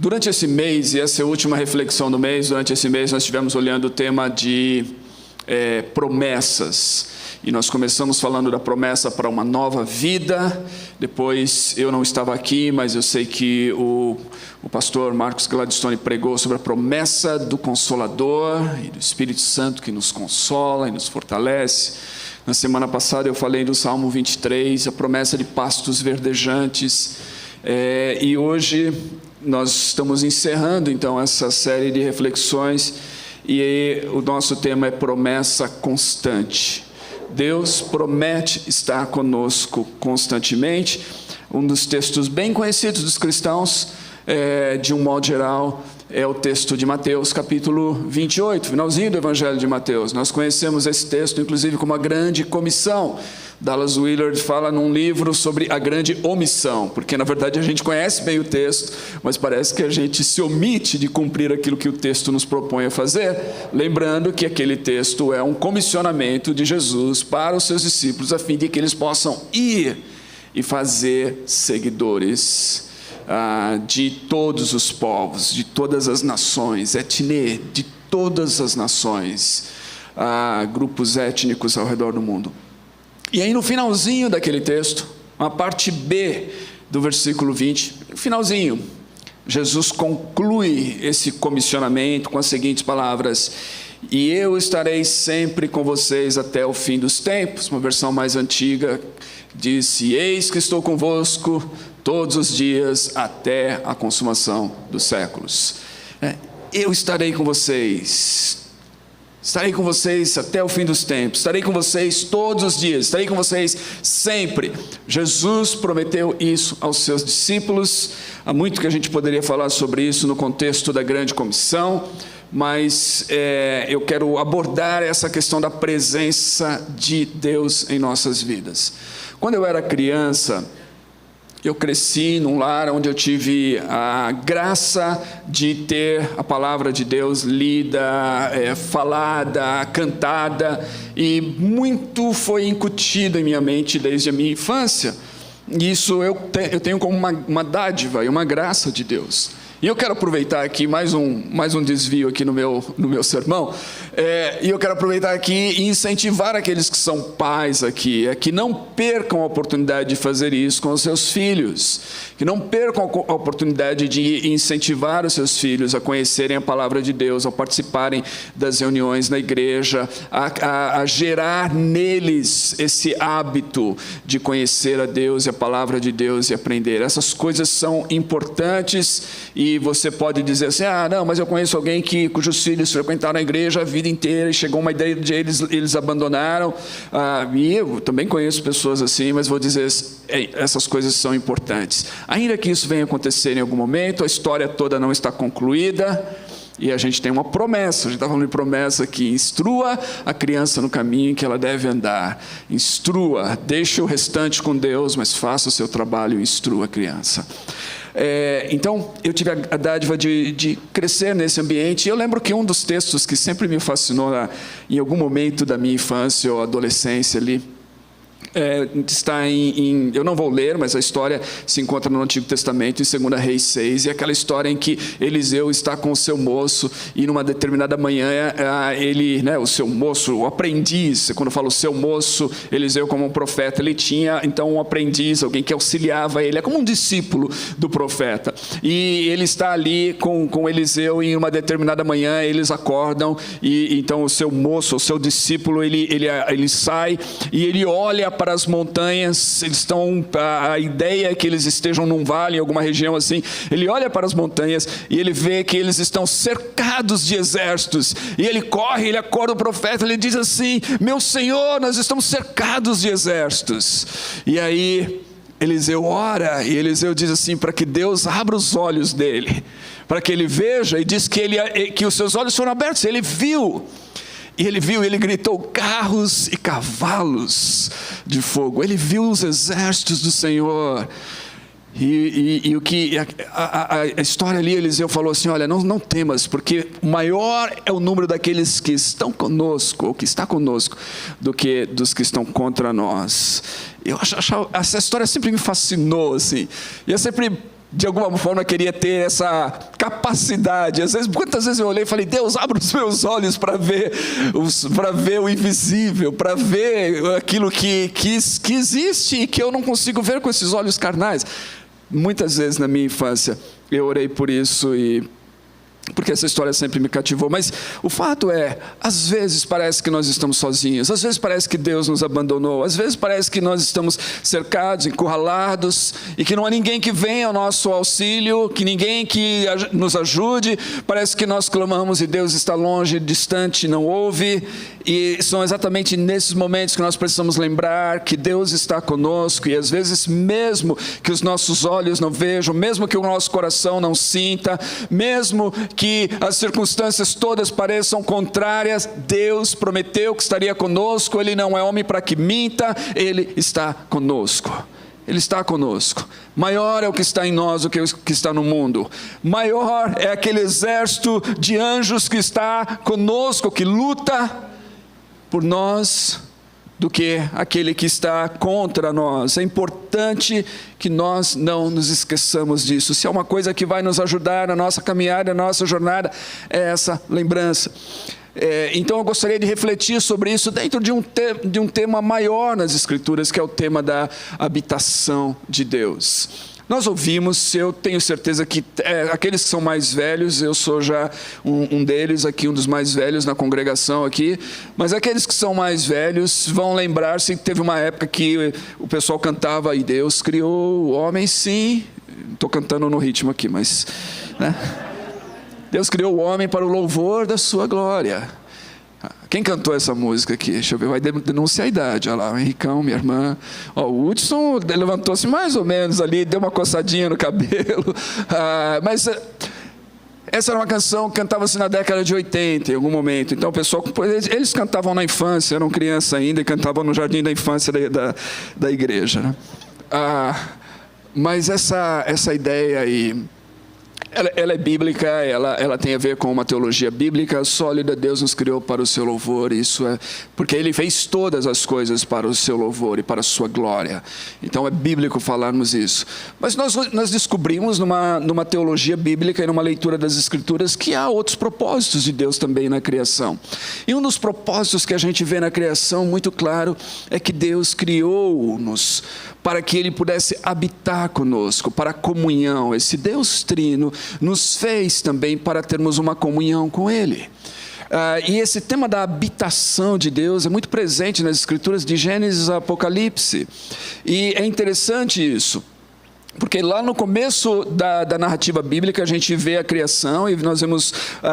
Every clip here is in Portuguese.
Durante esse mês, e essa é a última reflexão do mês, durante esse mês nós estivemos olhando o tema de promessas. E nós começamos falando da promessa para uma nova vida. Depois, eu não estava aqui, mas eu sei que o pastor Marcos Gladstone pregou sobre a promessa do Consolador e do Espírito Santo que nos consola e nos fortalece. Na semana passada eu falei do Salmo 23, a promessa de pastos verdejantes. E hoje nós estamos encerrando então essa série de reflexões e o nosso tema é promessa constante. Deus promete estar conosco constantemente. Um dos textos bem conhecidos dos cristãos, de um modo geral, é o texto de Mateus, capítulo 28, finalzinho do Evangelho de Mateus. Nós conhecemos esse texto, inclusive, como a grande comissão. Dallas Willard fala num livro sobre a grande omissão, porque, na verdade, a gente conhece bem o texto, mas parece que a gente se omite de cumprir aquilo que o texto nos propõe a fazer, lembrando que aquele texto é um comissionamento de Jesus para os seus discípulos, a fim de que eles possam ir e fazer seguidores de todos os povos, de todas as nações, etnê, de todas as nações, grupos étnicos ao redor do mundo. E aí no finalzinho daquele texto, a parte B do versículo 20, finalzinho, Jesus conclui esse comissionamento com as seguintes palavras: e eu estarei sempre com vocês até o fim dos tempos. Uma versão mais antiga disse: eis que estou convosco todos os dias até a consumação dos séculos. Eu estarei com vocês. Estarei com vocês até o fim dos tempos, estarei com vocês todos os dias, estarei com vocês sempre. Jesus prometeu isso aos seus discípulos. Há muito que a gente poderia falar sobre isso no contexto da grande comissão, mas eu quero abordar essa questão da presença de Deus em nossas vidas. Quando eu era criança, eu cresci num lar onde eu tive a graça de ter a palavra de Deus lida, falada, cantada, e muito foi incutido em minha mente desde a minha infância. Isso eu tenho como uma dádiva e uma graça de Deus. E eu quero aproveitar aqui mais um desvio aqui no meu sermão, e eu quero aproveitar aqui e incentivar aqueles que são pais aqui, que não percam a oportunidade de fazer isso com os seus filhos, que não percam a oportunidade de incentivar os seus filhos a conhecerem a palavra de Deus, a participarem das reuniões na igreja, a gerar neles esse hábito de conhecer a Deus e a palavra de Deus e aprender. Essas coisas são importantes. E você pode dizer assim: não, mas eu conheço alguém cujos filhos frequentaram a igreja a vida inteira e chegou uma ideia de eles abandonaram. E eu também conheço pessoas assim, mas vou dizer, essas coisas são importantes. Ainda que isso venha acontecer em algum momento, a história toda não está concluída. E a gente tem uma promessa, a gente está falando de promessa aqui: instrua a criança no caminho que ela deve andar. Instrua, deixe o restante com Deus, mas faça o seu trabalho e instrua a criança. Então, eu tive a dádiva de crescer nesse ambiente. E eu lembro que um dos textos que sempre me fascinou em algum momento da minha infância ou adolescência ali, está eu não vou ler, mas a história se encontra no Antigo Testamento, em 2 Reis 6, e aquela história em que Eliseu está com o seu moço, e numa determinada manhã, ele, o seu moço, o aprendiz, quando eu falo o seu moço, Eliseu como um profeta, ele tinha então um aprendiz, alguém que auxiliava ele, é como um discípulo do profeta, e ele está ali com Eliseu, e em uma determinada manhã, eles acordam, e então o seu moço, o seu discípulo, ele sai, e ele olha para as montanhas. Eles estão, a ideia é que eles estejam num vale, em alguma região assim. Ele olha para as montanhas e ele vê que eles estão cercados de exércitos, e ele corre, ele acorda o profeta, ele diz assim: meu senhor, nós estamos cercados de exércitos. E aí Eliseu ora, e Eliseu diz assim, para que Deus abra os olhos dele, para que ele veja, e diz que os seus olhos foram abertos, ele viu. E ele viu, ele gritou: carros e cavalos de fogo. Ele viu os exércitos do Senhor. E o que a história ali, Eliseu falou assim: olha, não temas, porque maior é o número daqueles que estão conosco, ou que está conosco, do que dos que estão contra nós. Essa história sempre me fascinou, assim. E eu sempre de alguma forma queria ter essa capacidade. Quantas vezes eu olhei e falei, Deus, abre os meus olhos para ver o invisível, para ver aquilo que existe e que eu não consigo ver com esses olhos carnais. Muitas vezes na minha infância eu orei por isso, porque essa história sempre me cativou. Mas o fato é, às vezes parece que nós estamos sozinhos, às vezes parece que Deus nos abandonou, às vezes parece que nós estamos cercados, encurralados, e que não há ninguém que venha ao nosso auxílio, que ninguém que nos ajude. Parece que nós clamamos e Deus está longe, distante, não ouve. E são exatamente nesses momentos que nós precisamos lembrar que Deus está conosco, e às vezes mesmo que os nossos olhos não vejam, mesmo que o nosso coração não sinta, mesmo que as circunstâncias todas pareçam contrárias, Deus prometeu que estaria conosco. Ele não é homem para que minta, Ele está conosco. Ele está conosco. Maior é o que está em nós do que o que está no mundo. Maior é aquele exército de anjos que está conosco, que luta por nós, do que aquele que está contra nós. É importante que nós não nos esqueçamos disso. Se é uma coisa que vai nos ajudar na nossa caminhada, na nossa jornada, é essa lembrança. Então eu gostaria de refletir sobre isso dentro de um tema maior nas Escrituras, que é o tema da habitação de Deus. Nós ouvimos, eu tenho certeza que aqueles que são mais velhos, eu sou já um deles aqui, um dos mais velhos na congregação aqui, mas aqueles que são mais velhos vão lembrar-se que teve uma época que o pessoal cantava, e Deus criou o homem, sim, estou cantando no ritmo aqui, mas... né? Deus criou o homem para o louvor da sua glória. Quem cantou essa música aqui? Deixa eu ver, vai denunciar a idade. Olha lá, o Henricão, minha irmã. O Hudson levantou-se mais ou menos ali, deu uma coçadinha no cabelo. Mas essa era uma canção que cantava-se na década de 80, em algum momento. Então o pessoal, eles cantavam na infância, eram crianças ainda, e cantavam no jardim da infância da igreja. Né? Mas essa ideia aí, ela é bíblica, ela tem a ver com uma teologia bíblica sólida. Deus nos criou para o seu louvor, isso é porque Ele fez todas as coisas para o seu louvor e para a sua glória. Então é bíblico falarmos isso. Mas nós descobrimos numa teologia bíblica e numa leitura das Escrituras que há outros propósitos de Deus também na criação. E um dos propósitos que a gente vê na criação muito claro é que Deus criou-nos para que Ele pudesse habitar conosco, para a comunhão. Esse Deus trino nos fez também para termos uma comunhão com Ele. E esse tema da habitação de Deus é muito presente nas Escrituras de Gênesis a Apocalipse. E é interessante isso, porque lá no começo da narrativa bíblica a gente vê a criação, e nós vemos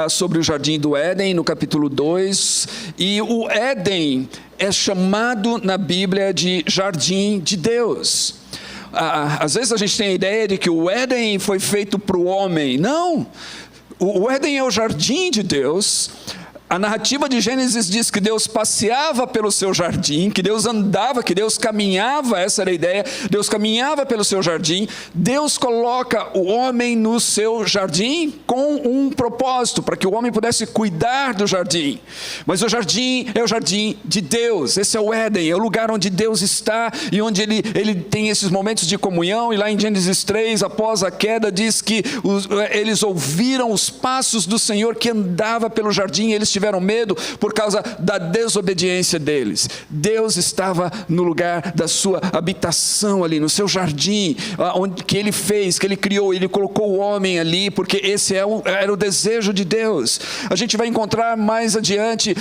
sobre o Jardim do Éden no capítulo 2, e o Éden é chamado na Bíblia de Jardim de Deus. Às vezes a gente tem a ideia de que o Éden foi feito para o homem. Não, o Éden é o jardim de Deus. A narrativa de Gênesis diz que Deus passeava pelo seu jardim, que Deus andava, que Deus caminhava, essa era a ideia, Deus caminhava pelo seu jardim. Deus coloca o homem no seu jardim com um propósito, para que o homem pudesse cuidar do jardim. Mas o jardim é o jardim de Deus, esse é o Éden, é o lugar onde Deus está e onde ele tem esses momentos de comunhão. E lá em Gênesis 3, após a queda, diz que eles ouviram os passos do Senhor que andava pelo jardim, e eles tiveram medo por causa da desobediência deles. Deus estava no lugar da sua habitação ali, no seu jardim, que Ele fez, que Ele criou. Ele colocou o homem ali, porque esse era o desejo de Deus. A gente vai encontrar mais adiante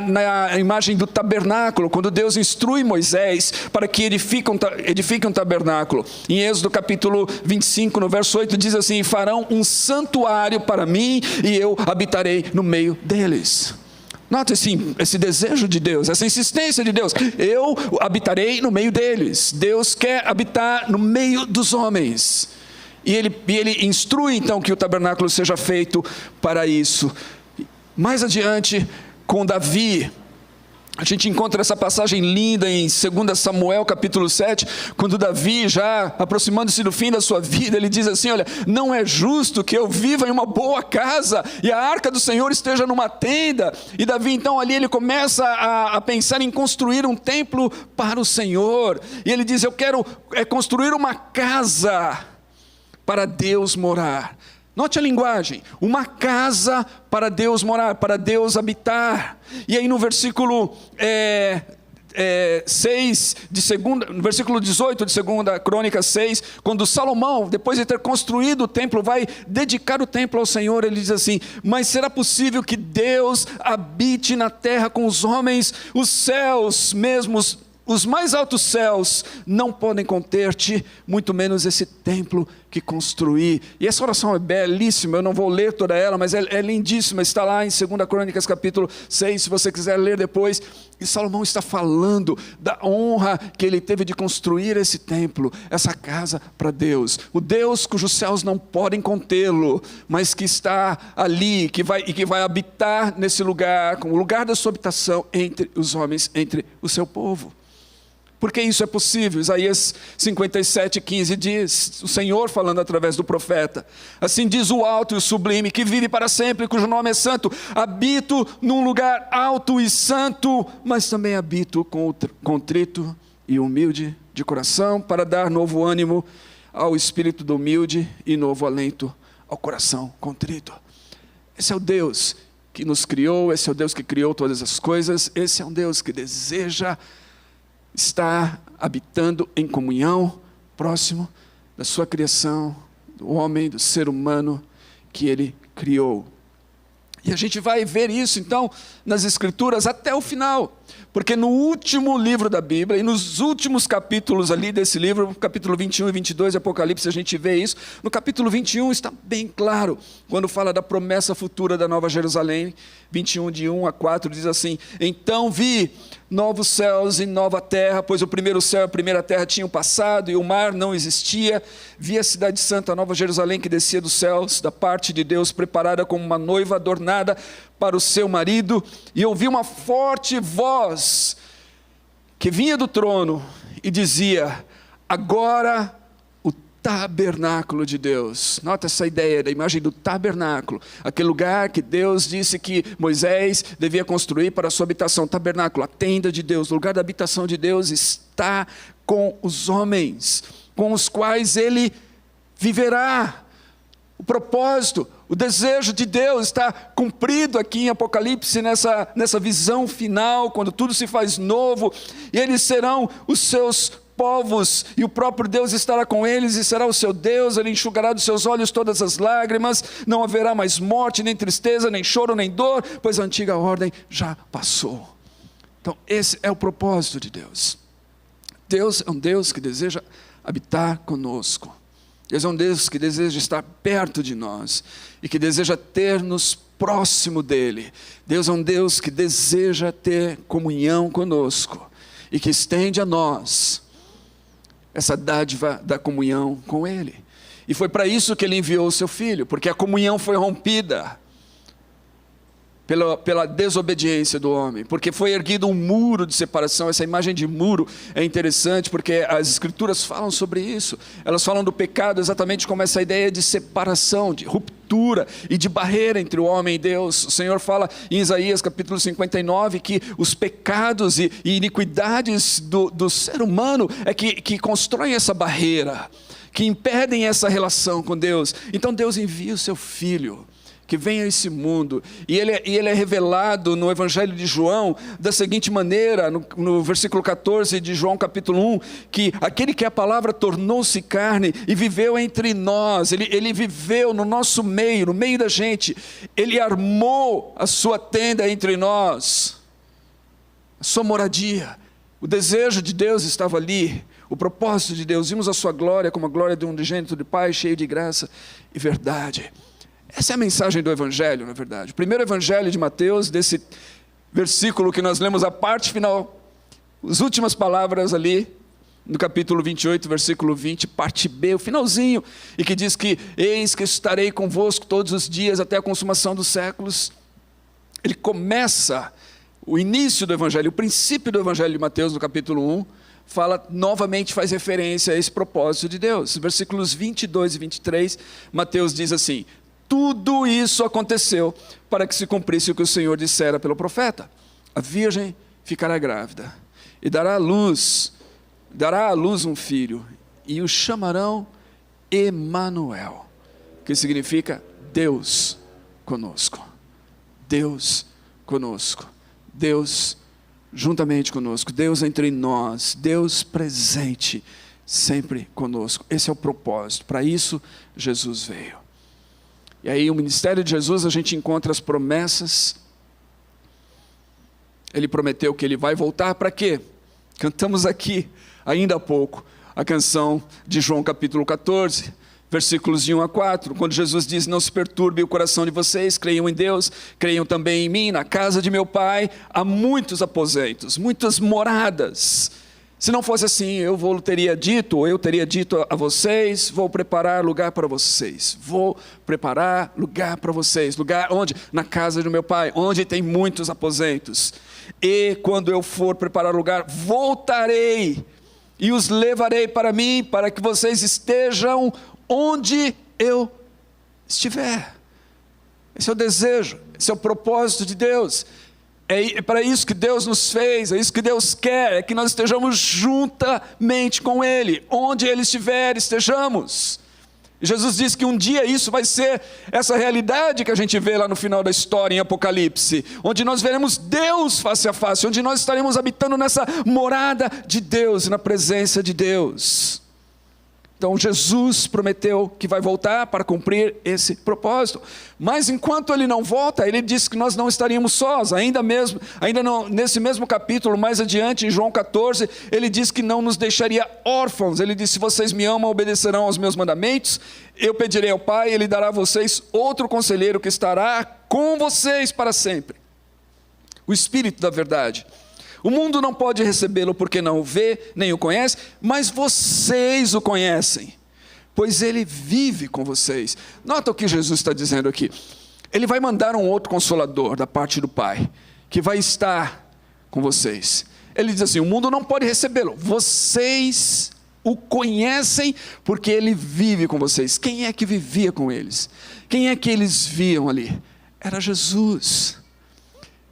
na imagem do tabernáculo, quando Deus instrui Moisés para que edifique um tabernáculo. Em Êxodo capítulo 25, no verso 8, diz assim: farão um santuário para mim e eu habitarei no meio deles. Nota esse desejo de Deus, essa insistência de Deus. Eu habitarei no meio deles. Deus quer habitar no meio dos homens. E ele instrui então que o tabernáculo seja feito para isso. Mais adiante, com Davi, a gente encontra essa passagem linda em 2 Samuel capítulo 7, quando Davi, já aproximando-se do fim da sua vida, ele diz assim: olha, não é justo que eu viva em uma boa casa e a arca do Senhor esteja numa tenda. E Davi então ali ele começa a pensar em construir um templo para o Senhor. E ele diz: eu quero construir uma casa para Deus morar. Note a linguagem, uma casa para Deus morar, para Deus habitar. E aí no versículo 6 de segunda, no versículo 18 de 2 Crônicas 6, quando Salomão, depois de ter construído o templo, vai dedicar o templo ao Senhor, ele diz assim: mas será possível que Deus habite na terra com os homens? Os céus mesmos, os mais altos céus não podem conter-te, muito menos esse templo que construí. E essa oração é belíssima, eu não vou ler toda ela, mas é lindíssima, está lá em 2 Crônicas capítulo 6, se você quiser ler depois. E Salomão está falando da honra que ele teve de construir esse templo, essa casa para Deus. O Deus cujos céus não podem contê-lo, mas que está ali, que vai habitar nesse lugar, com o lugar da sua habitação entre os homens, entre o seu povo. Porque isso é possível. Isaías 57:15 diz, o Senhor falando através do profeta: assim diz o alto e o sublime, que vive para sempre, cujo nome é santo: habito num lugar alto e santo, mas também habito contrito e humilde de coração, para dar novo ânimo ao espírito do humilde e novo alento ao coração contrito. Esse é o Deus que nos criou, esse é o Deus que criou todas as coisas, esse é um Deus que deseja estar habitando em comunhão, próximo da sua criação, do homem, do ser humano que ele criou. E a gente vai ver isso então nas Escrituras até o final, porque no último livro da Bíblia, e nos últimos capítulos ali desse livro, capítulo 21 e 22 de Apocalipse, a gente vê isso. No capítulo 21 está bem claro, quando fala da promessa futura da Nova Jerusalém, 21 de 1 a 4, diz assim: então vi novos céus e nova terra, pois o primeiro céu e a primeira terra tinham passado e o mar não existia. Vi a cidade santa, a Nova Jerusalém, que descia dos céus, da parte de Deus, preparada como uma noiva adornada para o seu marido. E ouvi uma forte voz que vinha do trono e dizia: agora o tabernáculo de Deus. Nota essa ideia da imagem do tabernáculo, aquele lugar que Deus disse que Moisés devia construir para a sua habitação. Tabernáculo, a tenda de Deus, o lugar da habitação de Deus está com os homens, com os quais ele viverá. O propósito, o desejo de Deus está cumprido aqui em Apocalipse, nessa visão final, quando tudo se faz novo, e eles serão os seus povos, e o próprio Deus estará com eles, e será o seu Deus. Ele enxugará dos seus olhos todas as lágrimas, não haverá mais morte, nem tristeza, nem choro, nem dor, pois a antiga ordem já passou. Então esse é o propósito de Deus. Deus é um Deus que deseja habitar conosco. Deus é um Deus que deseja estar perto de nós e que deseja ter-nos próximo dEle. Deus é um Deus que deseja ter comunhão conosco e que estende a nós essa dádiva da comunhão com Ele. E foi para isso que Ele enviou o seu Filho, porque a comunhão foi rompida pela desobediência do homem, porque foi erguido um muro de separação. Essa imagem de muro é interessante, porque as Escrituras falam sobre isso. Elas falam do pecado exatamente como essa ideia de separação, de ruptura e de barreira entre o homem e Deus. O Senhor fala em Isaías capítulo 59 que os pecados e iniquidades do ser humano é que constroem essa barreira, que impedem essa relação com Deus. Então Deus envia o seu Filho, que vem a esse mundo, e ele é revelado no Evangelho de João da seguinte maneira, no versículo 14 de João capítulo 1, que aquele que a palavra tornou-se carne e viveu entre nós, ele viveu no nosso meio, no meio da gente, ele armou a sua tenda entre nós, a sua moradia. O desejo de Deus estava ali, o propósito de Deus. Vimos a sua glória como a glória de um unigênito de Pai, cheio de graça e verdade. Essa é a mensagem do Evangelho, na verdade. O primeiro Evangelho de Mateus, desse versículo que nós lemos, a parte final, as últimas palavras ali, no capítulo 28, versículo 20, parte B, o finalzinho, e que diz que: eis que estarei convosco todos os dias até a consumação dos séculos. Ele começa o início do Evangelho, o princípio do Evangelho de Mateus, no capítulo 1, novamente faz referência a esse propósito de Deus. Versículos 22 e 23, Mateus diz assim: tudo isso aconteceu para que se cumprisse o que o Senhor dissera pelo profeta: a virgem ficará grávida e dará à luz um filho, e o chamarão Emanuel, que significa Deus conosco. Deus conosco. Deus juntamente conosco. Deus entre nós. Deus presente sempre conosco. Esse é o propósito. Para isso Jesus veio. E aí o ministério de Jesus, a gente encontra as promessas. Ele prometeu que ele vai voltar para quê? Cantamos aqui, ainda há pouco, a canção de João capítulo 14, versículos de 1 a 4, quando Jesus diz: não se perturbe o coração de vocês, creiam em Deus, creiam também em mim. Na casa de meu Pai há muitos aposentos, muitas moradas. Se não fosse assim, eu teria dito a vocês: vou preparar lugar para vocês. Vou preparar lugar para vocês. Lugar onde? Na casa do meu Pai, onde tem muitos aposentos. E quando eu for preparar lugar, voltarei e os levarei para mim, para que vocês estejam onde eu estiver. Esse é o desejo, esse é o propósito de Deus. É para isso que Deus nos fez, é isso que Deus quer, é que nós estejamos juntamente com Ele. Onde Ele estiver, estejamos. E Jesus disse que um dia isso vai ser essa realidade que a gente vê lá no final da história em Apocalipse, onde nós veremos Deus face a face, onde nós estaremos habitando nessa morada de Deus, na presença de Deus. Então Jesus prometeu que vai voltar para cumprir esse propósito. Mas enquanto Ele não volta, Ele disse que nós não estaríamos sós. Nesse mesmo capítulo, mais adiante, em João 14, Ele disse que não nos deixaria órfãos. Ele disse: se vocês me amam, obedecerão aos meus mandamentos. Eu pedirei ao Pai, Ele dará a vocês outro conselheiro que estará com vocês para sempre. O Espírito da verdade. O mundo não pode recebê-lo porque não o vê, nem o conhece, mas vocês o conhecem, pois Ele vive com vocês. Nota o que Jesus está dizendo aqui. Ele vai mandar um outro consolador da parte do Pai, que vai estar com vocês. Ele diz assim: o mundo não pode recebê-lo, vocês o conhecem porque Ele vive com vocês. Quem é que vivia com eles? Quem é que eles viam ali? Era Jesus.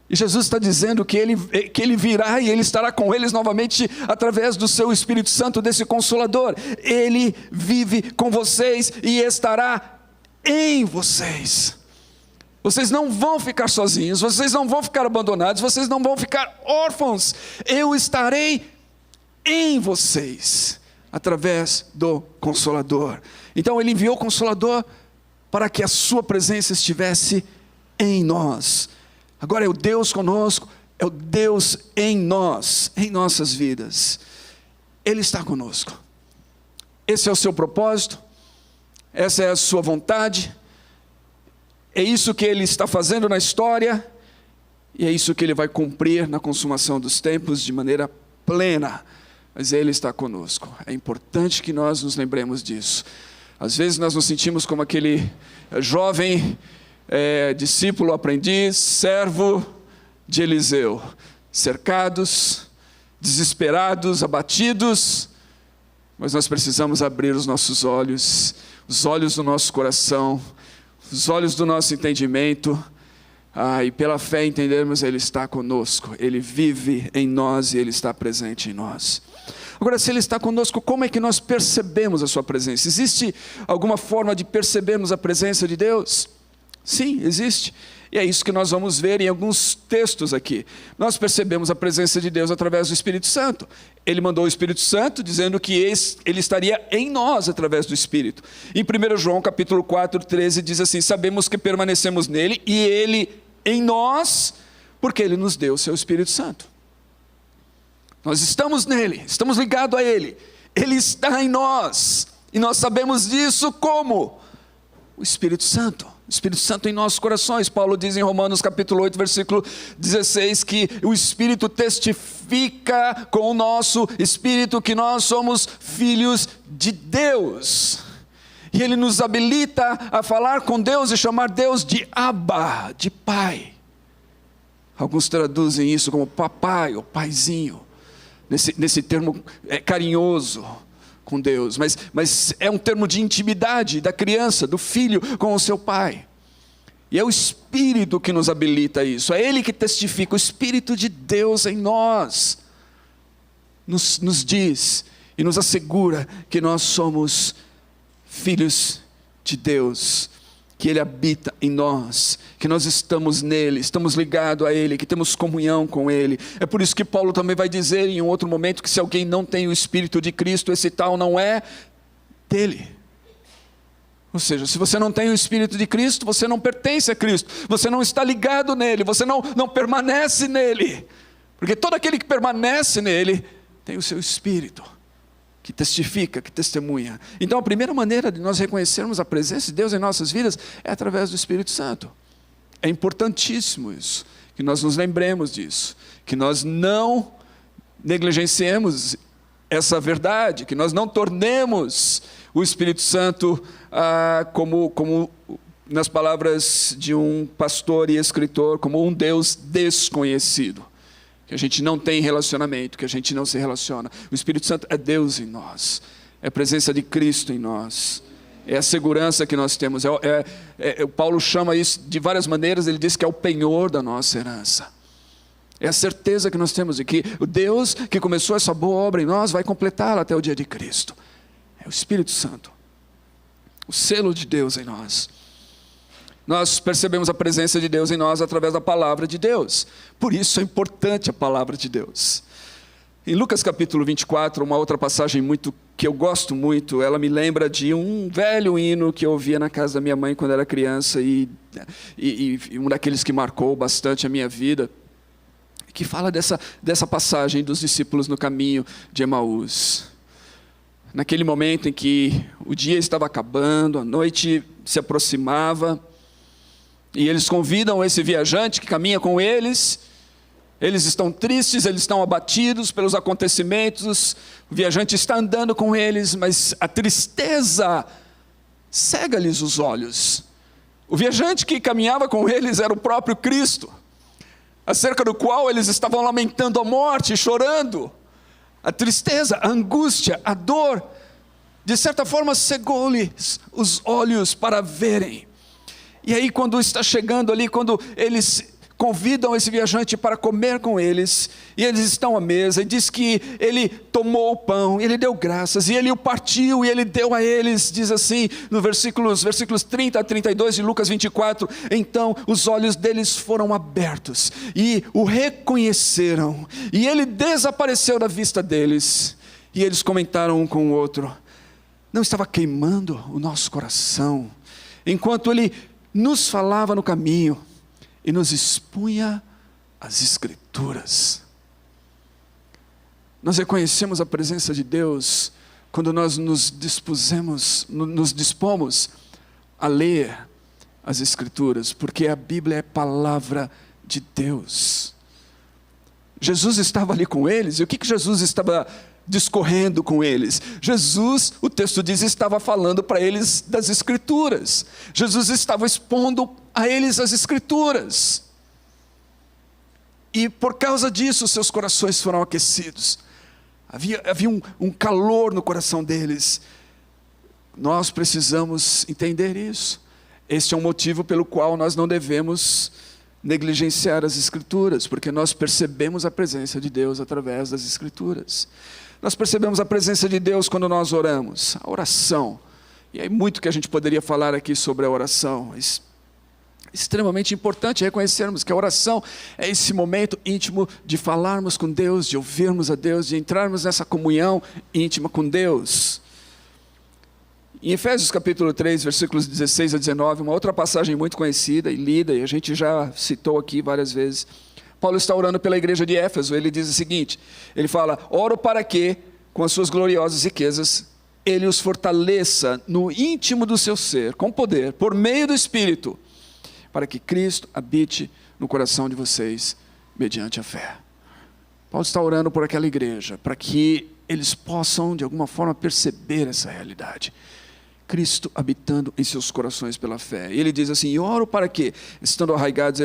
E Jesus está dizendo que ele virá e Ele estará com eles novamente através do seu Espírito Santo, desse Consolador. Ele vive com vocês e estará em vocês. Vocês não vão ficar sozinhos, vocês não vão ficar abandonados, vocês não vão ficar órfãos. Eu estarei em vocês, através do Consolador. Então Ele enviou o Consolador para que a sua presença estivesse em nós. Agora é o Deus conosco, é o Deus em nós, em nossas vidas. Ele está conosco. Esse é o seu propósito, essa é a sua vontade, é isso que Ele está fazendo na história, e é isso que Ele vai cumprir na consumação dos tempos de maneira plena. Mas Ele está conosco. É importante que nós nos lembremos disso. Às vezes nós nos sentimos como aquele jovem discípulo, aprendiz, servo de Eliseu, cercados, desesperados, abatidos, mas nós precisamos abrir os nossos olhos, os olhos do nosso coração, os olhos do nosso entendimento, e pela fé entendermos: Ele está conosco, Ele vive em nós e Ele está presente em nós. Agora, se Ele está conosco, como é que nós percebemos a sua presença? Existe alguma forma de percebermos a presença de Deus? Sim, existe. E é isso que nós vamos ver em alguns textos aqui. Nós percebemos a presença de Deus através do Espírito Santo. Ele mandou o Espírito Santo dizendo que Ele estaria em nós através do Espírito. Em 1 João capítulo 4, 13 diz assim: sabemos que permanecemos nele e Ele em nós, porque Ele nos deu o seu Espírito Santo. Nós estamos nele, estamos ligados a Ele. Ele está em nós. E nós sabemos disso como? O Espírito Santo. O Espírito Santo em nossos corações. Paulo diz em Romanos capítulo 8, versículo 16, que o Espírito testifica com o nosso Espírito que nós somos filhos de Deus. E Ele nos habilita a falar com Deus e chamar Deus de Abba, de Pai. Alguns traduzem isso como papai ou paizinho, nesse termo carinhoso com Deus, mas é um termo de intimidade da criança, do filho com o seu pai. E é o Espírito que nos habilita a isso, é Ele que testifica. O Espírito de Deus em nós nos diz e nos assegura que nós somos filhos de Deus, que Ele habita em nós, que nós estamos nele, estamos ligados a Ele, que temos comunhão com Ele. É por isso que Paulo também vai dizer em um outro momento que se alguém não tem o Espírito de Cristo, esse tal não é dele. Ou seja, se você não tem o Espírito de Cristo, você não pertence a Cristo, você não está ligado nele, você não permanece nele, porque todo aquele que permanece nele, tem o seu Espírito, que testifica, que testemunha. Então a primeira maneira de nós reconhecermos a presença de Deus em nossas vidas, é através do Espírito Santo. É importantíssimo isso, que nós nos lembremos disso, que nós não negligenciemos essa verdade, que nós não tornemos o Espírito Santo como nas palavras de um pastor e escritor, como um Deus desconhecido, que a gente não tem relacionamento, que a gente não se relaciona. O Espírito Santo é Deus em nós, é a presença de Cristo em nós, é a segurança que nós temos. Paulo chama isso de várias maneiras, ele diz que é o penhor da nossa herança. É a certeza que nós temos de que o Deus que começou essa boa obra em nós vai completá-la até o dia de Cristo. É o Espírito Santo, o selo de Deus em nós. Nós percebemos a presença de Deus em nós através da palavra de Deus. Por isso é importante a palavra de Deus. Em Lucas capítulo 24, uma outra passagem que eu gosto muito, ela me lembra de um velho hino que eu ouvia na casa da minha mãe quando era criança, e um daqueles que marcou bastante a minha vida, que fala dessa passagem dos discípulos no caminho de Emaús. Naquele momento em que o dia estava acabando, a noite se aproximava, e eles convidam esse viajante que caminha com eles. Eles estão tristes, eles estão abatidos pelos acontecimentos, o viajante está andando com eles, mas a tristeza cega-lhes os olhos. O viajante que caminhava com eles era o próprio Cristo, acerca do qual eles estavam lamentando a morte, chorando. A tristeza, a angústia, a dor, de certa forma cegou-lhes os olhos para verem. E aí quando está chegando ali, quando eles convidam esse viajante para comer com eles, e eles estão à mesa, e diz que ele tomou o pão, ele deu graças, e ele o partiu, e ele deu a eles, diz assim, no versículos 30 a 32 de Lucas 24, então os olhos deles foram abertos, e o reconheceram, e ele desapareceu da vista deles, e eles comentaram um com o outro, não estava queimando o nosso coração, enquanto ele nos falava no caminho, e nos expunha as Escrituras. Nós reconhecemos a presença de Deus quando nós nos dispomos a ler as Escrituras, porque a Bíblia é palavra de Deus. Jesus estava ali com eles, e o que Jesus estava discorrendo com eles? Jesus, o texto diz, estava falando para eles das Escrituras. Jesus estava expondo a eles as Escrituras. E por causa disso, seus corações foram aquecidos. Havia um calor no coração deles. Nós precisamos entender isso. Este é um motivo pelo qual nós não devemos negligenciar as Escrituras, porque nós percebemos a presença de Deus através das Escrituras. Nós percebemos a presença de Deus quando nós oramos, a oração. E é muito que a gente poderia falar aqui sobre a oração, mas extremamente importante reconhecermos que a oração é esse momento íntimo de falarmos com Deus, de ouvirmos a Deus, de entrarmos nessa comunhão íntima com Deus. Em Efésios capítulo 3, versículos 16 a 19, uma outra passagem muito conhecida e lida, e a gente já citou aqui várias vezes. Paulo está orando pela igreja de Éfeso, ele diz o seguinte, ele fala, oro para que, com as suas gloriosas riquezas, ele os fortaleça no íntimo do seu ser, com poder, por meio do Espírito, para que Cristo habite no coração de vocês, mediante a fé. Paulo está orando por aquela igreja, para que eles possam, de alguma forma, perceber essa realidade. Cristo habitando em seus corações pela fé. E ele diz assim, e oro para que, estando arraigados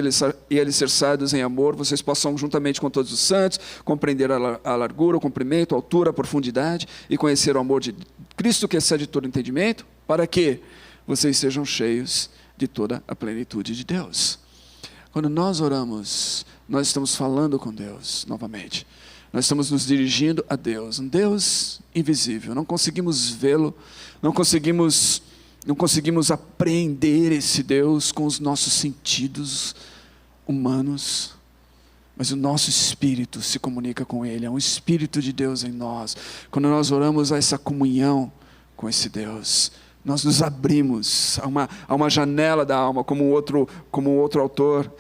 e alicerçados em amor, vocês possam, juntamente com todos os santos, compreender a largura, o comprimento, a altura, a profundidade, e conhecer o amor de Cristo que excede todo entendimento, para que vocês sejam cheios de toda a plenitude de Deus. Quando nós oramos, nós estamos falando com Deus, novamente. nós estamos nos dirigindo a Deus, um Deus invisível. Não conseguimos vê-lo, não conseguimos apreender esse Deus com os nossos sentidos humanos, mas o nosso espírito se comunica com Ele, é um Espírito de Deus em nós. Quando nós oramos a essa comunhão com esse Deus, nós nos abrimos a uma janela da alma, como um outro autor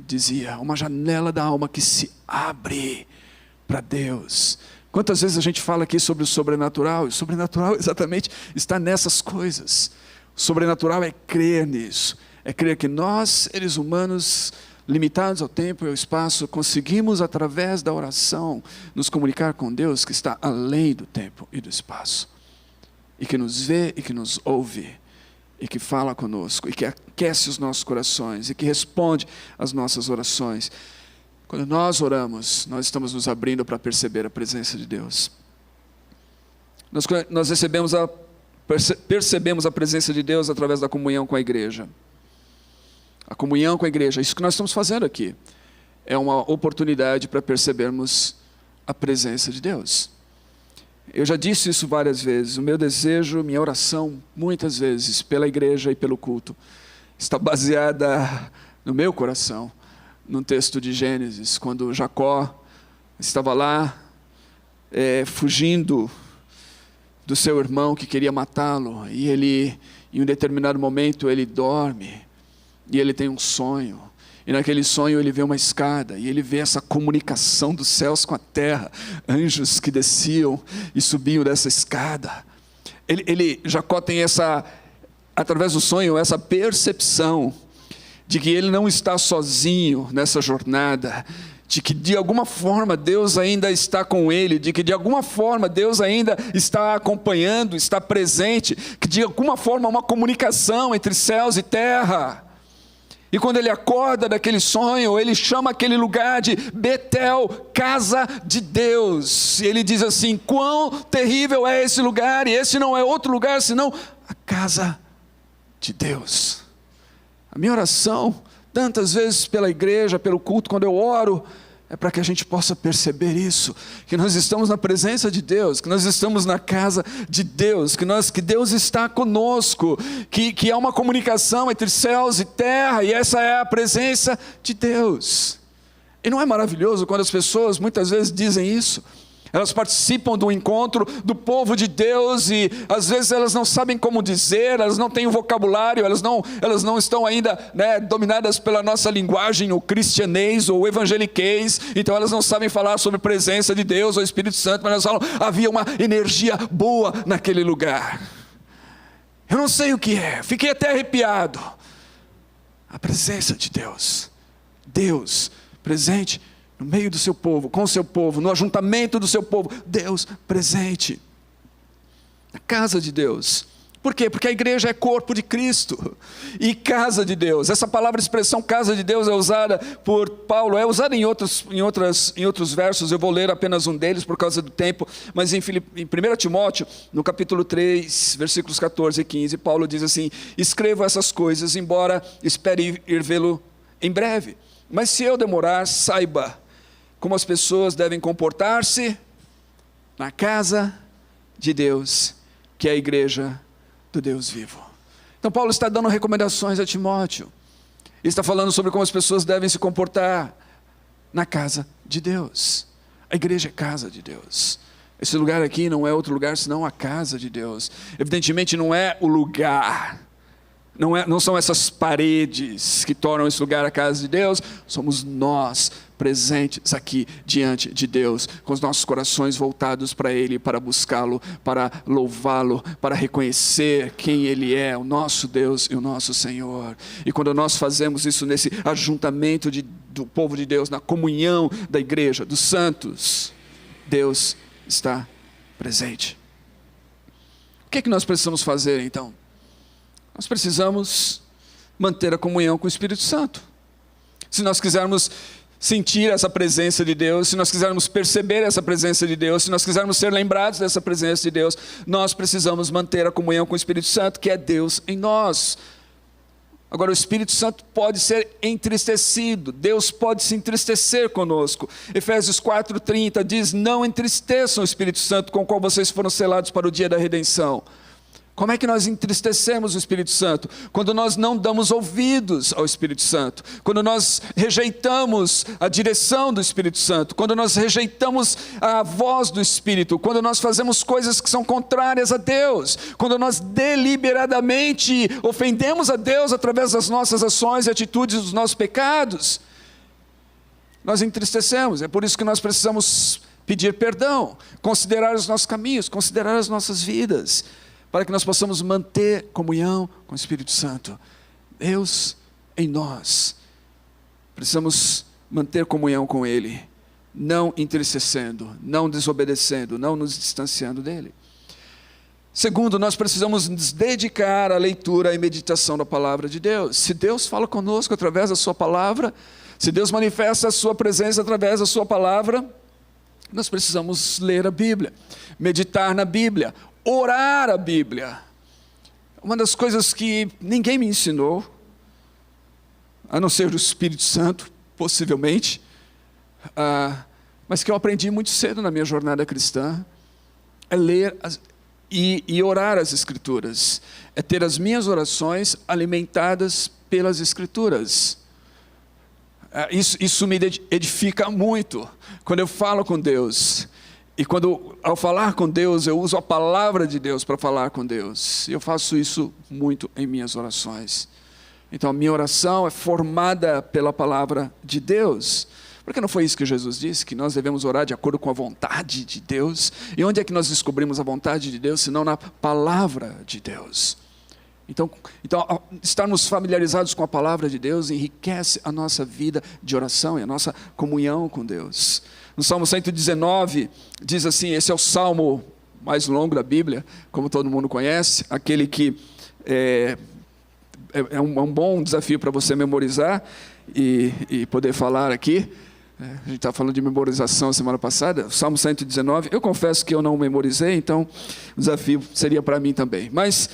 dizia, uma janela da alma que se abre para Deus. Quantas vezes a gente fala aqui sobre o sobrenatural, e o sobrenatural exatamente está nessas coisas. O sobrenatural é crer nisso, é crer que nós, seres humanos, limitados ao tempo e ao espaço, conseguimos através da oração nos comunicar com Deus que está além do tempo e do espaço, e que nos vê e que nos ouve, e que fala conosco, e que aquece os nossos corações, e que responde às nossas orações. Quando nós oramos, nós estamos nos abrindo para perceber a presença de Deus. Nós percebemos a presença de Deus através da comunhão com a igreja. A comunhão com a igreja, isso que nós estamos fazendo aqui, é uma oportunidade para percebermos a presença de Deus. Eu já disse isso várias vezes, o meu desejo, minha oração, muitas vezes, pela igreja e pelo culto, está baseada no meu coração, num texto de Gênesis, quando Jacó estava lá, fugindo do seu irmão que queria matá-lo, e ele, em um determinado momento, ele dorme, e ele tem um sonho, e naquele sonho ele vê uma escada, e ele vê essa comunicação dos céus com a terra, anjos que desciam e subiam dessa escada. Jacó tem através do sonho, essa percepção de que ele não está sozinho nessa jornada, de que de alguma forma Deus ainda está com ele, de que de alguma forma Deus ainda está acompanhando, está presente, que de alguma forma há uma comunicação entre céus e terra. E quando ele acorda daquele sonho, ele chama aquele lugar de Betel, casa de Deus. E ele diz assim, quão terrível é esse lugar, e esse não é outro lugar senão a casa de Deus. A minha oração, tantas vezes pela igreja, pelo culto, quando eu oro, é para que a gente possa perceber isso, que nós estamos na presença de Deus, que nós estamos na casa de Deus, que Deus está conosco, que há uma comunicação entre céus e terra, e essa é a presença de Deus. E não é maravilhoso quando as pessoas muitas vezes dizem isso? Elas participam do encontro do povo de Deus e às vezes elas não sabem como dizer, elas não têm o vocabulário, elas não estão ainda dominadas pela nossa linguagem, o cristianês ou o evangeliquez, então elas não sabem falar sobre a presença de Deus ou Espírito Santo, mas elas falam, havia uma energia boa naquele lugar. Eu não sei o que é, fiquei até arrepiado. A presença de Deus, Deus presente no meio do seu povo, com o seu povo, no ajuntamento do seu povo, Deus presente, na casa de Deus. Por quê? Porque a igreja é corpo de Cristo, e casa de Deus, essa palavra, expressão casa de Deus é usada por Paulo, é usada em outros versos, eu vou ler apenas um deles por causa do tempo, mas em 1 Timóteo, no capítulo 3, versículos 14 e 15, Paulo diz assim, escrevo essas coisas, embora espere ir vê-lo em breve, mas se eu demorar, saiba como as pessoas devem comportar-se na casa de Deus, que é a igreja do Deus vivo. Então Paulo está dando recomendações a Timóteo, ele está falando sobre como as pessoas devem se comportar na casa de Deus. A igreja é casa de Deus. Esse lugar aqui não é outro lugar senão a casa de Deus. Evidentemente não é o lugar, não são essas paredes que tornam esse lugar a casa de Deus, somos nós presentes aqui diante de Deus, com os nossos corações voltados para Ele, para buscá-lo, para louvá-lo, para reconhecer quem Ele é, o nosso Deus e o nosso Senhor. E quando nós fazemos isso nesse ajuntamento do povo de Deus, na comunhão da igreja, dos santos, Deus está presente. O que é que nós precisamos fazer então? Nós precisamos manter a comunhão com o Espírito Santo. Se nós quisermos sentir essa presença de Deus, se nós quisermos perceber essa presença de Deus, se nós quisermos ser lembrados dessa presença de Deus, nós precisamos manter a comunhão com o Espírito Santo, que é Deus em nós. Agora, o Espírito Santo pode ser entristecido. Deus pode se entristecer conosco. Efésios 4:30 diz: não entristeçam o Espírito Santo, com o qual vocês foram selados para o dia da redenção. Como é que nós entristecemos o Espírito Santo? Quando nós não damos ouvidos ao Espírito Santo, quando nós rejeitamos a direção do Espírito Santo, quando nós rejeitamos a voz do Espírito, quando nós fazemos coisas que são contrárias a Deus, quando nós deliberadamente ofendemos a Deus através das nossas ações e atitudes dos nossos pecados, nós entristecemos. É por isso que nós precisamos pedir perdão, considerar os nossos caminhos, considerar as nossas vidas, para que nós possamos manter comunhão com o Espírito Santo. Deus em nós. Precisamos manter comunhão com Ele, não entristecendo, não desobedecendo, não nos distanciando dEle. Segundo, nós precisamos nos dedicar à leitura e meditação da palavra de Deus. Se Deus fala conosco através da sua palavra, se Deus manifesta a sua presença através da sua palavra, nós precisamos ler a Bíblia, meditar na Bíblia, orar a Bíblia. Uma das coisas que ninguém me ensinou, a não ser o Espírito Santo, possivelmente, mas que eu aprendi muito cedo na minha jornada cristã, é ler e orar as Escrituras, é ter as minhas orações alimentadas pelas Escrituras. Isso me edifica muito, quando eu falo com Deus. E ao falar com Deus, eu uso a palavra de Deus para falar com Deus. E eu faço isso muito em minhas orações. Então a minha oração é formada pela palavra de Deus. Porque não foi isso que Jesus disse? Que nós devemos orar de acordo com a vontade de Deus? E onde é que nós descobrimos a vontade de Deus, senão na palavra de Deus? Então, estarmos familiarizados com a palavra de Deus enriquece a nossa vida de oração e a nossa comunhão com Deus. No Salmo 119, diz assim, esse é o salmo mais longo da Bíblia, como todo mundo conhece, aquele que é um bom desafio para você memorizar e poder falar aqui. A gente estava falando de memorização semana passada, o Salmo 119, eu confesso que eu não memorizei, então o desafio seria para mim também. Mas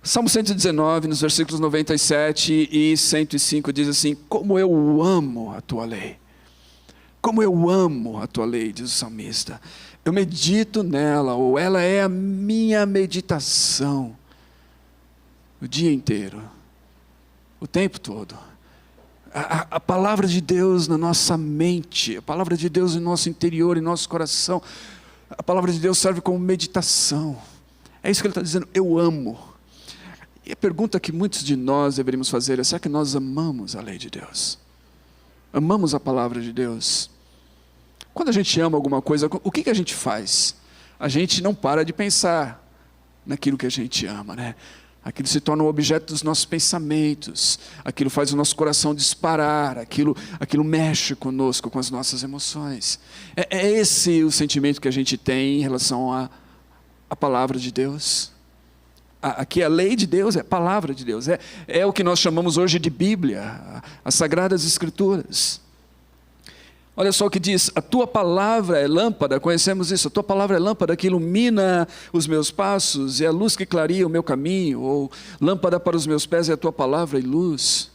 Salmo 119, nos versículos 97 e 105, diz assim, como eu amo a tua lei. Como eu amo a tua lei, diz o salmista. Eu medito nela, ou ela é a minha meditação, o dia inteiro, o tempo todo. A palavra de Deus na nossa mente, a palavra de Deus em nosso interior, em nosso coração, a palavra de Deus serve como meditação. É isso que ele está dizendo, eu amo. E a pergunta que muitos de nós deveríamos fazer é, será que nós amamos a lei de Deus? Amamos a palavra de Deus? Quando a gente ama alguma coisa, o que a gente faz? A gente não para de pensar naquilo que a gente ama, né? Aquilo se torna um objeto dos nossos pensamentos, aquilo faz o nosso coração disparar, aquilo mexe conosco, com as nossas emoções. É esse o sentimento que a gente tem em relação à palavra de Deus. Aqui a lei de Deus é a palavra de Deus, é o que nós chamamos hoje de Bíblia, as Sagradas Escrituras. Olha só o que diz, a tua palavra é lâmpada, conhecemos isso, a tua palavra é lâmpada que ilumina os meus passos, e a luz que clareia o meu caminho, ou lâmpada para os meus pés é a tua palavra e luz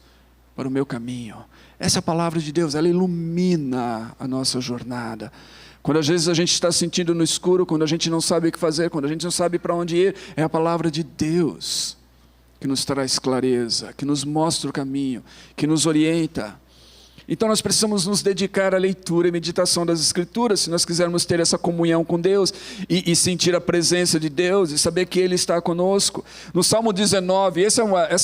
para o meu caminho. Essa é a palavra de Deus, ela ilumina a nossa jornada. Quando às vezes a gente está sentindo no escuro, quando a gente não sabe o que fazer, quando a gente não sabe para onde ir, é a palavra de Deus que nos traz clareza, que nos mostra o caminho, que nos orienta. Então nós precisamos nos dedicar à leitura e meditação das Escrituras, se nós quisermos ter essa comunhão com Deus, e sentir a presença de Deus, e saber que Ele está conosco. No Salmo 19, essa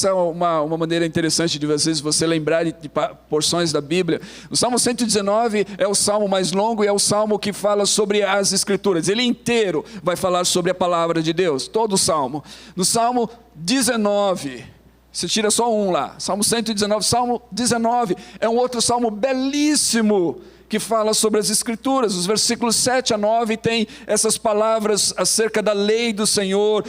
é uma maneira interessante de às vezes você lembrar de porções da Bíblia. O Salmo 119 é o salmo mais longo, e é o salmo que fala sobre as Escrituras. Ele inteiro vai falar sobre a palavra de Deus, todo o salmo. No Salmo 19... você tira só um lá, Salmo 119, Salmo 19, é um outro salmo belíssimo, que fala sobre as Escrituras. Os versículos 7 a 9 tem essas palavras acerca da lei do Senhor,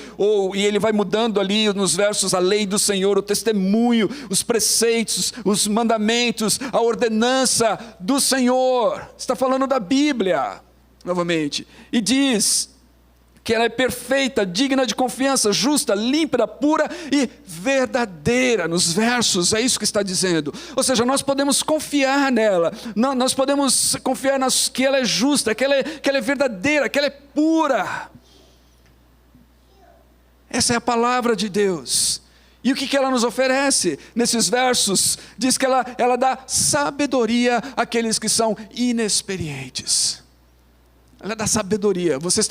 e ele vai mudando ali nos versos, a lei do Senhor, o testemunho, os preceitos, os mandamentos, a ordenança do Senhor. Está falando da Bíblia, novamente, e diz que ela é perfeita, digna de confiança, justa, límpida, pura e verdadeira. Nos versos, é isso que está dizendo. Ou seja, nós podemos confiar nela, nós podemos confiar que ela é justa, que ela é verdadeira, que ela é pura. Essa é a palavra de Deus. E o que ela nos oferece? Nesses versos, diz que ela dá sabedoria àqueles que são inexperientes. Ela dá sabedoria. Você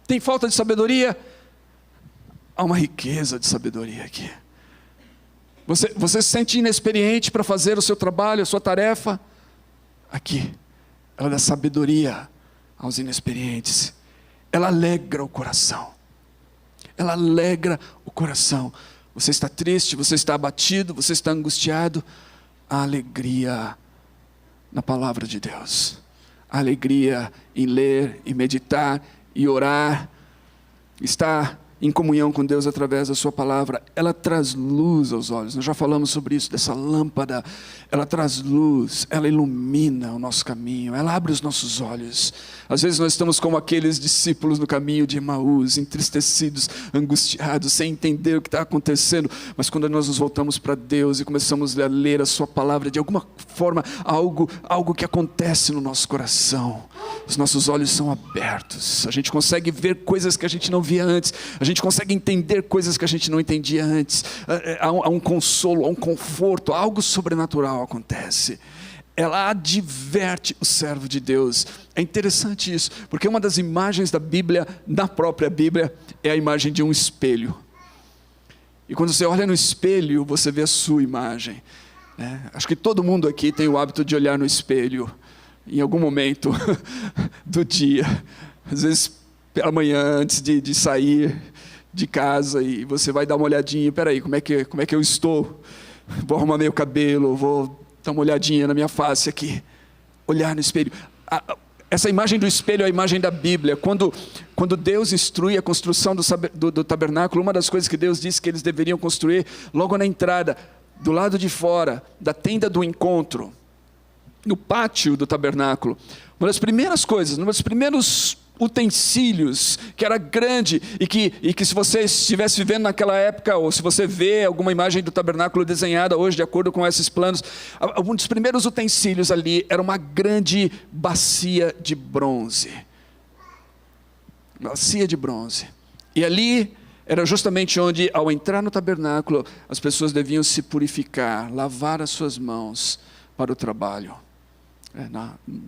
tem falta de sabedoria? Há uma riqueza de sabedoria aqui. Você se sente inexperiente para fazer o seu trabalho, a sua tarefa? Aqui, ela dá sabedoria aos inexperientes. Ela alegra o coração. Ela alegra o coração. Você está triste, você está abatido, você está angustiado. A alegria na palavra de Deus. A alegria em ler e meditar e orar. Estar em comunhão com Deus através da sua palavra. Ela traz luz aos olhos. Nós já falamos sobre isso, dessa lâmpada. Ela traz luz, ela ilumina o nosso caminho, ela abre os nossos olhos. Às vezes nós estamos como aqueles discípulos no caminho de Emaús, entristecidos, angustiados, sem entender o que está acontecendo. Mas quando nós nos voltamos para Deus e começamos a ler a sua palavra, de alguma forma, algo que acontece no nosso coração. Os nossos olhos são abertos. A gente consegue ver coisas que a gente não via antes. A gente consegue entender coisas que a gente não entendia antes. Há um consolo, há um conforto, algo sobrenatural acontece. Ela adverte o servo de Deus. É interessante isso, porque uma das imagens da Bíblia, na própria Bíblia, é a imagem de um espelho. E quando você olha no espelho, você vê a sua imagem. Acho que todo mundo aqui tem o hábito de olhar no espelho, em algum momento do dia. Às vezes, pela manhã, antes de sair de casa, e você vai dar uma olhadinha. Peraí, como é que eu estou? Vou arrumar meu cabelo, vou dar uma olhadinha na minha face aqui. Olhar no espelho. Essa imagem do espelho é a imagem da Bíblia. Quando Deus instrui a construção do tabernáculo, uma das coisas que Deus disse que eles deveriam construir, logo na entrada, do lado de fora, da tenda do encontro, no pátio do tabernáculo, uma das primeiras coisas, um dos primeiros utensílios, que era grande, e que se você estivesse vivendo naquela época, ou se você vê alguma imagem do tabernáculo desenhada hoje, de acordo com esses planos, um dos primeiros utensílios ali era uma grande bacia de bronze. Bacia de bronze. E ali era justamente onde, ao entrar no tabernáculo, as pessoas deviam se purificar, lavar as suas mãos para o trabalho.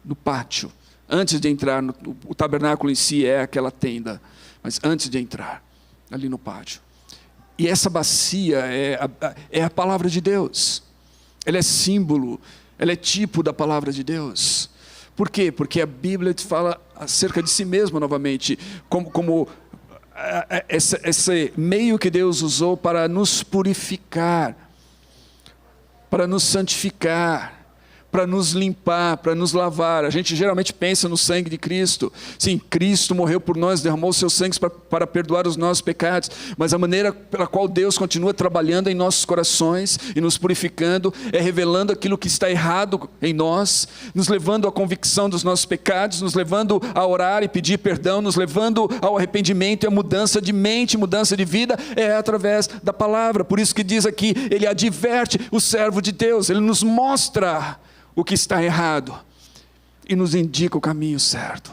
No pátio. Antes de entrar, o tabernáculo em si é aquela tenda, mas antes de entrar, ali no pátio. E essa bacia é a palavra de Deus. Ela é símbolo, ela é tipo da palavra de Deus. Por quê? Porque a Bíblia fala acerca de si mesma novamente, como esse meio que Deus usou para nos purificar, para nos santificar, para nos limpar, para nos lavar. A gente geralmente pensa no sangue de Cristo. Sim, Cristo morreu por nós, derramou o seu sangue para perdoar os nossos pecados, mas a maneira pela qual Deus continua trabalhando em nossos corações e nos purificando, é revelando aquilo que está errado em nós, nos levando à convicção dos nossos pecados, nos levando a orar e pedir perdão, nos levando ao arrependimento e a mudança de mente, mudança de vida, é através da palavra. Por isso que diz aqui, ele adverte o servo de Deus, ele nos mostra o que está errado e nos indica o caminho certo.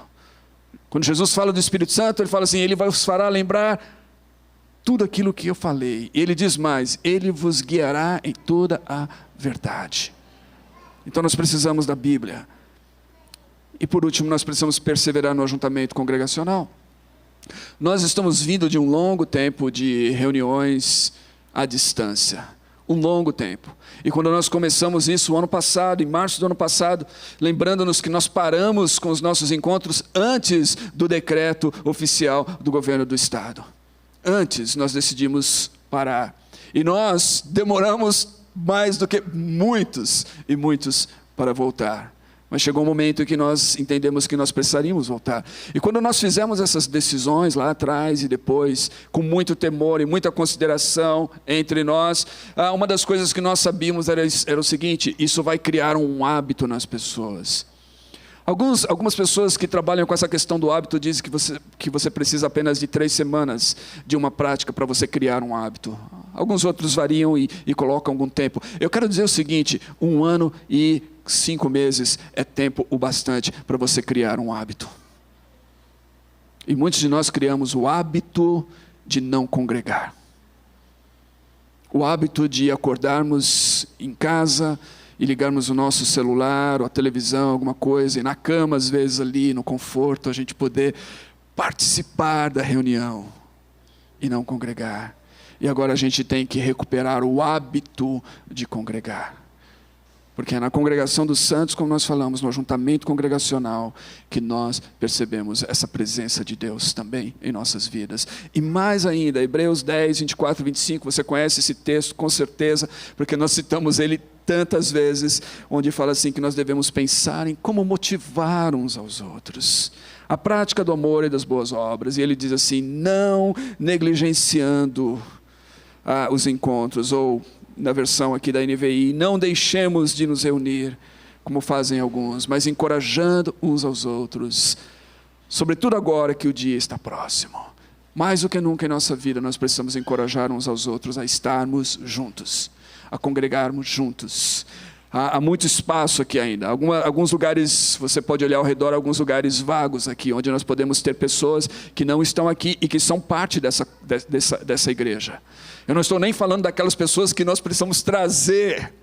Quando Jesus fala do Espírito Santo, ele fala assim, ele vos fará lembrar tudo aquilo que eu falei. Ele diz mais, ele vos guiará em toda a verdade. Então nós precisamos da Bíblia. E por último, nós precisamos perseverar no ajuntamento congregacional. Nós estamos vindo de um longo tempo de reuniões à distância. Um longo tempo. E quando nós começamos isso o ano passado, em março do ano passado, lembrando-nos que nós paramos com os nossos encontros antes do decreto oficial do governo do estado. Antes nós decidimos parar. E nós demoramos mais do que muitos e muitos para voltar. Mas chegou um momento em que nós entendemos que nós precisaríamos voltar. E quando nós fizemos essas decisões lá atrás e depois, com muito temor e muita consideração entre nós, uma das coisas que nós sabíamos era o seguinte, isso vai criar um hábito nas pessoas. Algumas pessoas que trabalham com essa questão do hábito dizem que você precisa apenas de 3 semanas de uma prática para você criar um hábito. Alguns outros variam e colocam algum tempo. Eu quero dizer o seguinte: 1 ano e 5 meses é tempo o bastante para você criar um hábito. E muitos de nós criamos o hábito de não congregar. O hábito de acordarmos em casa e ligarmos o nosso celular ou a televisão, alguma coisa, e na cama, às vezes ali, no conforto, a gente poder participar da reunião e não congregar. E agora a gente tem que recuperar o hábito de congregar. Porque é na congregação dos santos, como nós falamos, no ajuntamento congregacional, que nós percebemos essa presença de Deus também em nossas vidas. E mais ainda, Hebreus 10, 24 e 25, você conhece esse texto com certeza, porque nós citamos ele tantas vezes, onde fala assim que nós devemos pensar em como motivar uns aos outros. A prática do amor e das boas obras. E ele diz assim: não negligenciando os encontros, ou na versão aqui da NVI, não deixemos de nos reunir, como fazem alguns, mas encorajando uns aos outros, sobretudo agora que o dia está próximo. Mais do que nunca em nossa vida, nós precisamos encorajar uns aos outros a estarmos juntos, a congregarmos juntos. Há muito espaço aqui ainda. Alguns lugares, você pode olhar ao redor, alguns lugares vagos aqui, onde nós podemos ter pessoas que não estão aqui e que são parte dessa igreja. Eu não estou nem falando daquelas pessoas que nós precisamos trazer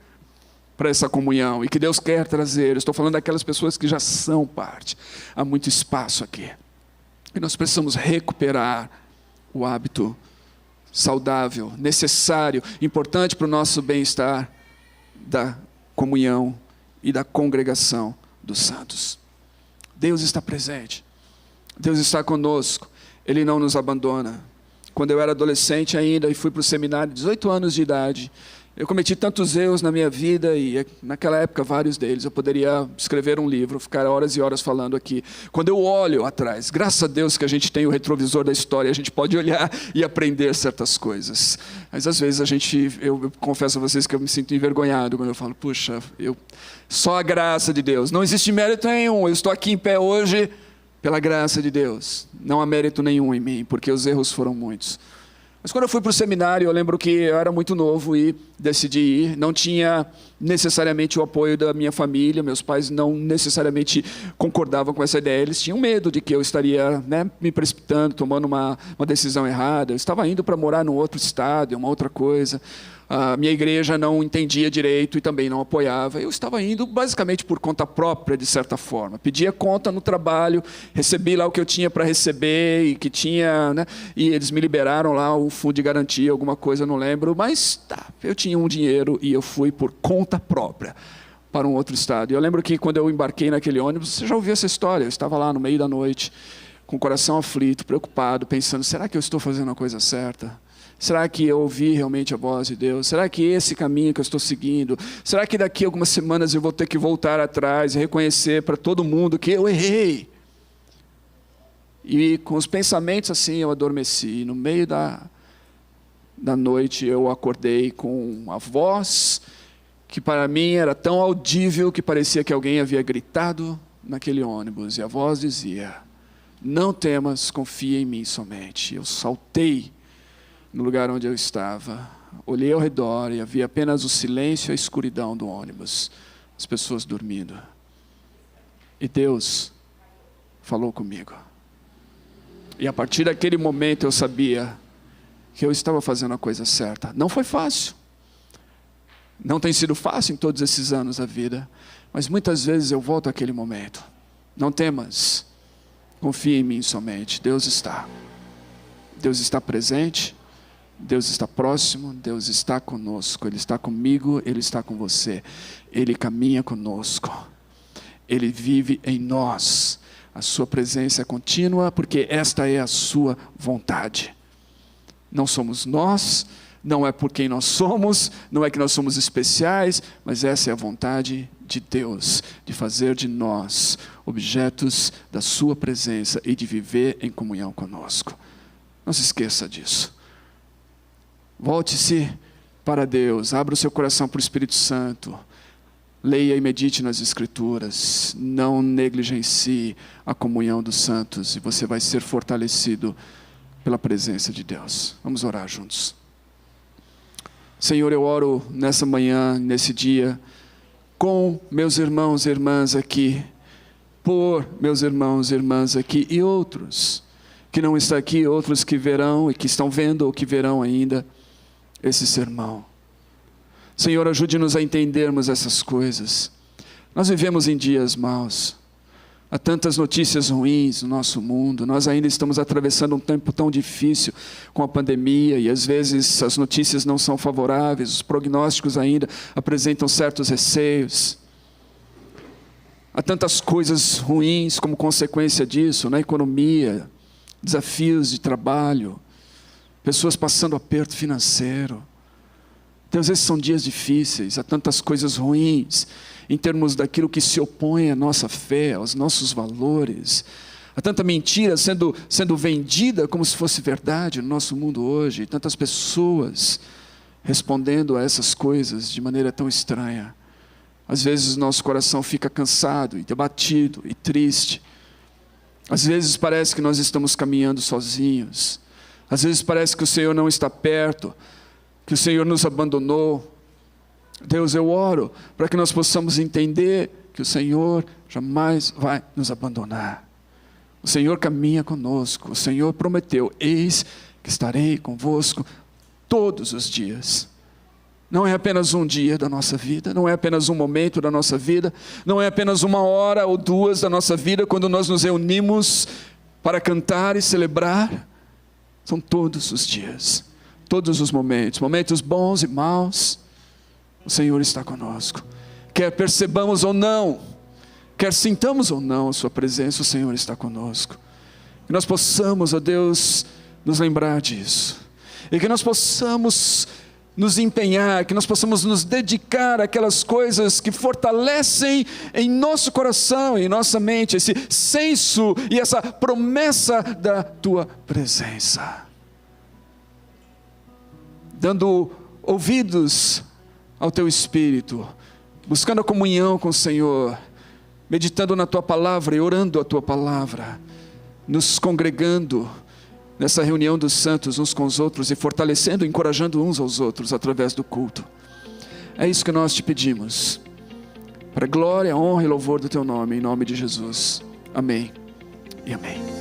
para essa comunhão e que Deus quer trazer. Eu estou falando daquelas pessoas que já são parte. Há muito espaço aqui. E nós precisamos recuperar o hábito saudável, necessário, importante para o nosso bem-estar da comunhão e da congregação dos santos. Deus está presente. Deus está conosco. Ele não nos abandona. Quando eu era adolescente ainda e fui para o seminário, 18 anos de idade, eu cometi tantos erros na minha vida e naquela época vários deles. Eu poderia escrever um livro, ficar horas e horas falando aqui. Quando eu olho atrás, graças a Deus que a gente tem o retrovisor da história, a gente pode olhar e aprender certas coisas. Mas às vezes eu confesso a vocês que eu me sinto envergonhado quando eu falo, puxa, só a graça de Deus. Não existe mérito nenhum, eu estou aqui em pé hoje pela graça de Deus. Não há mérito nenhum em mim, porque os erros foram muitos. Mas quando eu fui para o seminário, eu lembro que eu era muito novo e decidi ir. Não tinha necessariamente o apoio da minha família, meus pais não necessariamente concordavam com essa ideia. Eles tinham medo de que eu estaria me precipitando, tomando uma decisão errada. Eu estava indo para morar num outro estado, uma outra coisa. A minha igreja não entendia direito e também não apoiava. Eu estava indo basicamente por conta própria, de certa forma. Pedia conta no trabalho, recebi lá o que eu tinha para receber e que tinha, e eles me liberaram lá o fundo de garantia, alguma coisa, não lembro. Mas eu tinha um dinheiro e eu fui por conta própria para um outro estado. E eu lembro que quando eu embarquei naquele ônibus, você já ouviu essa história, eu estava lá no meio da noite, com o coração aflito, preocupado, pensando, será que eu estou fazendo a coisa certa? Será que eu ouvi realmente a voz de Deus? Será que esse caminho que eu estou seguindo? Será que daqui a algumas semanas eu vou ter que voltar atrás e reconhecer para todo mundo que eu errei? E com os pensamentos assim eu adormeci. No meio da noite eu acordei com a voz que para mim era tão audível que parecia que alguém havia gritado naquele ônibus. E a voz dizia, não temas, confia em mim somente. Eu saltei no lugar onde eu estava, olhei ao redor e havia apenas o silêncio e a escuridão do ônibus, as pessoas dormindo. E Deus falou comigo. E a partir daquele momento eu sabia que eu estava fazendo a coisa certa. Não foi fácil. Não tem sido fácil em todos esses anos da vida, mas muitas vezes eu volto àquele momento. Não temas, confia em mim somente. Deus está presente. Deus está próximo, Deus está conosco, Ele está comigo, Ele está com você. Ele caminha conosco, Ele vive em nós. A sua presença é contínua, porque esta é a sua vontade. Não somos nós, não é por quem nós somos, não é que nós somos especiais, mas essa é a vontade de Deus, de fazer de nós objetos da sua presença e de viver em comunhão conosco. Não se esqueça disso. Volte-se para Deus, abra o seu coração para o Espírito Santo. Leia e medite nas Escrituras. Não negligencie a comunhão dos santos e você vai ser fortalecido pela presença de Deus. Vamos orar juntos. Senhor, eu oro nessa manhã, nesse dia, com meus irmãos e irmãs aqui, por meus irmãos e irmãs aqui e outros que não estão aqui, outros que verão e que estão vendo ou que verão ainda esse sermão. Senhor, ajude-nos a entendermos essas coisas. Nós vivemos em dias maus. Há tantas notícias ruins no nosso mundo. Nós ainda estamos atravessando um tempo tão difícil com a pandemia e às vezes as notícias não são favoráveis, os prognósticos ainda apresentam certos receios. Há tantas coisas ruins como consequência disso, na economia, desafios de trabalho, pessoas passando aperto financeiro. Deus, esses são dias difíceis, há tantas coisas ruins em termos daquilo que se opõe à nossa fé, aos nossos valores. Há tanta mentira sendo vendida como se fosse verdade no nosso mundo hoje, tantas pessoas respondendo a essas coisas de maneira tão estranha. Às vezes nosso coração fica cansado e debatido e triste. Às vezes parece que nós estamos caminhando sozinhos. Às vezes parece que o Senhor não está perto, que o Senhor nos abandonou. Deus, eu oro para que nós possamos entender que o Senhor jamais vai nos abandonar. O Senhor caminha conosco. O Senhor prometeu: eis que estarei convosco todos os dias. Não é apenas um dia da nossa vida, não é apenas um momento da nossa vida, não é apenas uma hora ou duas da nossa vida quando nós nos reunimos para cantar e celebrar. São todos os dias, todos os momentos, momentos bons e maus. O Senhor está conosco. Quer percebamos ou não, quer sintamos ou não a sua presença, o Senhor está conosco. Que nós possamos, ó Deus, nos lembrar disso. E que nós possamos nos empenhar, que nós possamos nos dedicar àquelas coisas que fortalecem em nosso coração, em nossa mente, esse senso e essa promessa da Tua presença. Dando ouvidos ao Teu Espírito, buscando a comunhão com o Senhor, meditando na Tua palavra e orando a Tua palavra, nos congregando nessa reunião dos santos uns com os outros e fortalecendo, encorajando uns aos outros através do culto. É isso que nós te pedimos, para a glória, honra e louvor do Teu nome, em nome de Jesus. Amém e amém.